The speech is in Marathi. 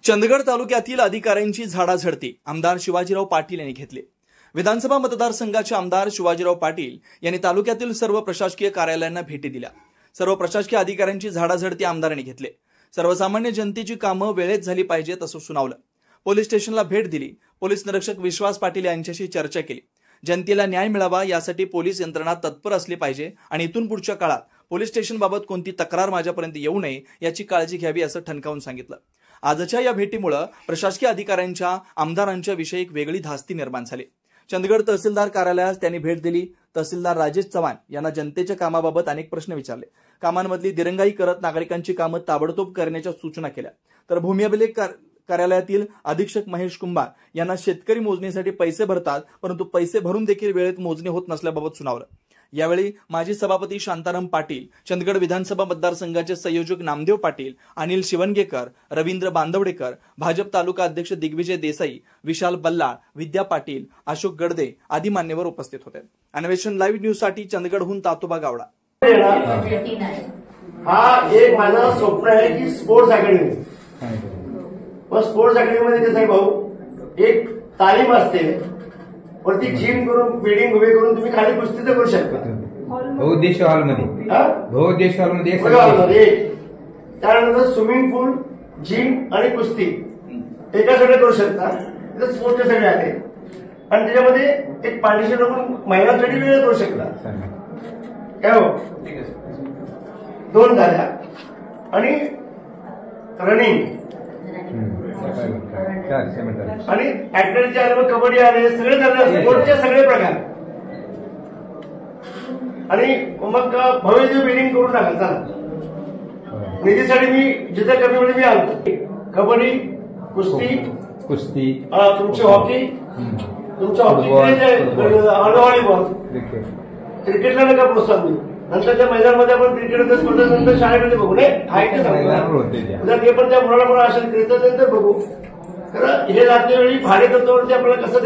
चंदगड तालुक्यातील अधिकाऱ्यांची झाडाझडती आमदार शिवाजीराव पाटील यांनी घेतली। विधानसभा मतदारसंघाचे आमदार शिवाजीराव पाटील यांनी तालुक्यातील सर्व प्रशासकीय कार्यालयांना भेटी दिल्या। सर्व प्रशासकीय अधिकाऱ्यांची झाडाझडती आमदारांनी घेतली। सर्वसामान्य जनतेची कामं वेळेत झाली पाहिजेत असं सुनावलं। पोलीस स्टेशनला भेट दिली। पोलीस निरीक्षक विश्वास पाटील यांच्याशी चर्चा केली। जनतेला न्याय मिळावा यासाठी पोलीस यंत्रणा तत्पर असली पाहिजे आणि इथून पुढच्या काळात पोलीस स्टेशनबाबत कोणती तक्रार माझ्यापर्यंत येऊ नये याची काळजी घ्यावी असं ठणकावून सांगितलं। आजच्या या भेटीमुळे प्रशासकीय अधिकाऱ्यांच्या आमदारांच्या विषयी एक वेगळी धास्ती निर्माण झाली। चंदगड तहसीलदार कार्यालयास त्यांनी भेट दिली। तहसीलदार राजेश चव्हाण यांना जनतेच्या कामाबाबत अनेक प्रश्न विचारले। कामांमधली दिरंगाई करत नागरिकांची कामं ताबडतोब करण्याच्या सूचना केल्या। तर भूमी अभिलेख कार्यालयातील अधीक्षक महेश कुंभार यांना शेतकरी मोजणीसाठी पैसे भरतात परंतु पैसे भरून देखील वेळेत मोजणी होत नसल्याबाबत सुनावलं। यावेळी माजी सभापती शांताराम पाटील, चंदगड विधानसभा मतदारसंघाचे संयोजक नामदेव पाटील, अनिल शिवणगेकर, रवींद्र बांदवडेकर, भाजप तालुका अध्यक्ष दिग्विजय देसाई, विशाल बल्लाळ, विद्या पाटील, अशोक गडदे आदी मान्यवर उपस्थित होते। अन्वेषण लाईव्ह न्यूज साठी चंदगडहून तातोबा गावडा। हा एक माझा स्वप्न आहे की स्पोर्ट्स अकॅडमी। स्पोर्ट्स अकॅडमीमध्ये कसं आहे भाऊ, एक तालीम असते, वरती जिम करून बिल्डिंग उभे करून तुम्ही खाली कुस्ती तर करू शकता। बहुउद्देशीय हॉलमध्ये त्यानंतर स्विमिंग पूल, जिम आणि कुस्ती एका सगळे करू शकता। तिथे स्पोर्टचे सगळे आहे आणि त्याच्यामध्ये एक पार्टिशन करून महिलांसाठी वेळ करू शकता। काय हो, 2 झाल्या आणि रनिंग आणि ऍक्टिव्हिटी आले, मग कबड्डी आले, सगळे झाले स्पोर्टचे सगळे प्रकार। आणि मग भव्य बिल्डिंग करून टाका। चला, निधीसाठी मी जिथे कमी वेळ मी आलो, कबड्डी, कुस्ती, तुमची हॉकी, तुमच्या हॉकी, व्हॉलीबॉल, क्रिकेटला नका प्रोत्साहन देऊ। नंतरच्या मैदानामध्ये आपण क्रिकेट स्पर्धेनंतर शाळेमध्ये बघू नये, उद्या ते पण त्या मुलाला पण असेल क्रिकेट नंतर बघू। खरं हे लागते वेळी भाडे तत्वावरती आपल्याला कसं